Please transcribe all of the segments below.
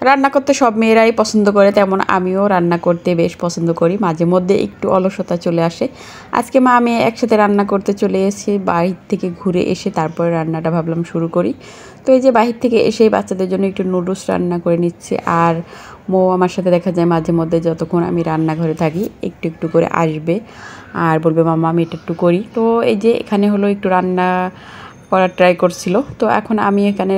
রান্না করতে সব মেয়েরাই পছন্দ করে, তেমন আমিও রান্না করতে বেশ পছন্দ করি। মাঝে মধ্যে একটু অলসতা চলে আসে। আজকে মা আমি একসাথে রান্না করতে চলে এসেছি, বাহির থেকে ঘুরে এসে তারপরে রান্নাটা ভাবলাম শুরু করি। তো এই যে বাহির থেকে এসেই বাচ্চাদের জন্য একটু নুডলস রান্না করে নিচ্ছি। আর মৌ আমার সাথে দেখা যায় মাঝে মধ্যে যতক্ষণ আমি রান্নাঘরে থাকি একটু একটু করে আসবে আর বলবে মাম্মা আমি এটা একটু করি। তো এই যে এখানে হলো একটু রান্না করার ট্রাই করছিল। তো এখন আমি এখানে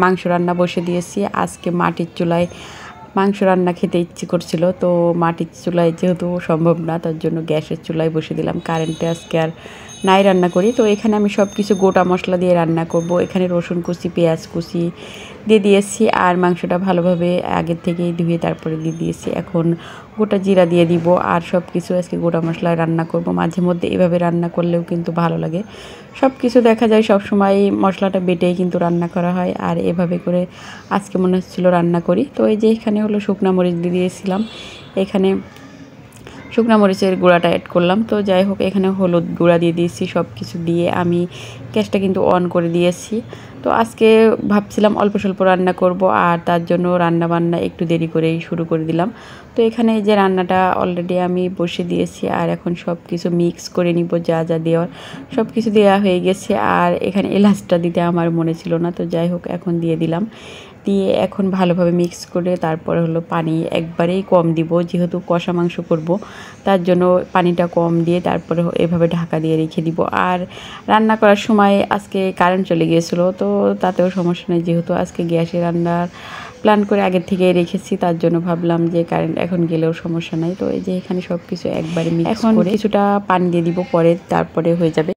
মাংস রান্না বসে দিয়েছি। আজকে মাটির চুলায় মাংস রান্না খেতে ইচ্ছে করছিল, তো মাটির চুলায় যেহেতু সম্ভব না তার জন্য গ্যাসের চুলায় বসে দিলাম। কারেন্টে আজকে আর নাই রান্না করি। তো এখানে আমি সব কিছু গোটা মশলা দিয়ে রান্না করব। এখানে রসুন কুচি, পেঁয়াজ কুচি দিয়ে দিয়েছি আর মাংসটা ভালোভাবে আগের থেকেই ধুয়ে তারপরে দিয়ে দিয়েছি। এখন গোটা জিরা দিয়ে দিব আর সব কিছু আজকে গোটা মশলায় রান্না করব। মাঝে মধ্যে এভাবে রান্না করলেও কিন্তু ভালো লাগে। সব কিছু দেখা যায় সব সময় মশলাটা বেটেই কিন্তু রান্না করা হয়, আর এভাবে করে আজকে মনে হচ্ছিল রান্না করি। তো এই যে এখানে হলো শুকনা মরিচ দিয়ে দিয়েছিলাম, এখানে শুকনো মরিচের গুঁড়াটা অ্যাড করলাম। তো যাই হোক এখানে হলুদ গুঁড়া দিয়ে দিয়েছি, সব কিছু দিয়ে আমি গ্যাসটা কিন্তু অন করে দিয়েছি। তো আজকে ভাবছিলাম অল্প স্বল্প রান্না করব, আর তার জন্য রান্না বান্না একটু দেরি করেই শুরু করে দিলাম। তো এখানে যে রান্নাটা অলরেডি আমি বসে দিয়েছি, আর এখন সব কিছু মিক্স করে নিব, যা যা দেওয়ার সব কিছু দেওয়া হয়ে গেছে। আর এখানে এলাচটা দিতে আমার মনে ছিল না, তো যাই হোক এখন দিয়ে দিলাম। দিয়ে এখন ভালোভাবে মিক্স করে তারপরে হলো পানি একবারেই কম দিব, যেহেতু কষা মাংস করব তার জন্য পানিটা কম দিয়ে তারপরে এভাবে ঢাকা দিয়ে রেখে দিব। আর রান্না করার সময় আজকে কারেন্ট চলে গিয়েছিলো, তো তাতেও সমস্যা নেই, যেহেতু আজকে গ্যাসে রান্নার প্ল্যান করে আগের থেকে রেখেছি তার জন্য ভাবলাম যে কারেন্ট এখন গেলেও সমস্যা নাই। তো এই যে এখানে সব কিছু একবারে মিক্স করে কিছুটা পানি দিয়ে দিব, পরে তারপরে হয়ে যাবে।